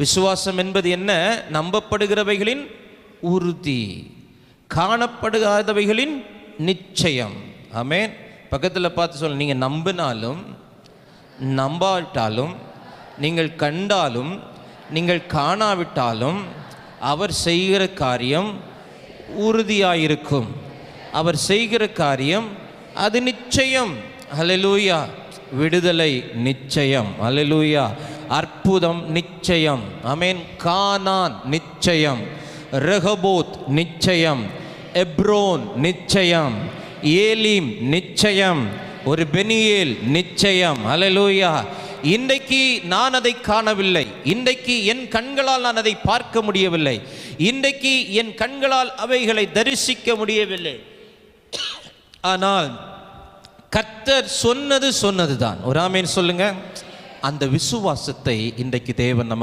விசுவாசம் என்பது என்ன? நம்பப்படுகிறவைகளின் உறுதி, காணப்படுகாதவைகளின் நிச்சயம். ஆமென். பக்கத்தில் பார்த்து சொல்ல, நீங்கள் நம்பினாலும் நம்பாவிட்டாலும், நீங்கள் கண்டாலும் நீங்கள் காணாவிட்டாலும் அவர் செய்கிற காரியம் உறுதியாயிருக்கும். அவர் செய்கிற காரியம் அது நிச்சயம். ஹல்லேலூயா. விடுதலை நிச்சயம். ஹல்லேலூயா. அற்புதம் நிச்சயம். ஆமென். கானான் நிச்சயம், ரெகோபோத் நிச்சயம், எப்ரோன் நிச்சயம், ஏலீம் நிச்சயம், ஒரு பெனியேல் நிச்சயம். ஹல்லேலூயா. இன்றைக்கு நான் அதை காணவில்லை, இன்றைக்கு என் கண்களால் நான் அதை பார்க்க முடியவில்லை, இன்றைக்கு என் கண்களால் அவைகளை தரிசிக்க முடியவில்லை. ஆனால் கர்த்தர் சொன்னது சொன்னதுதான். ஒரு ஆமென் சொல்லுங்க. அந்த விசுவாசத்தை இன்றைக்கு தேவன் நமக்கு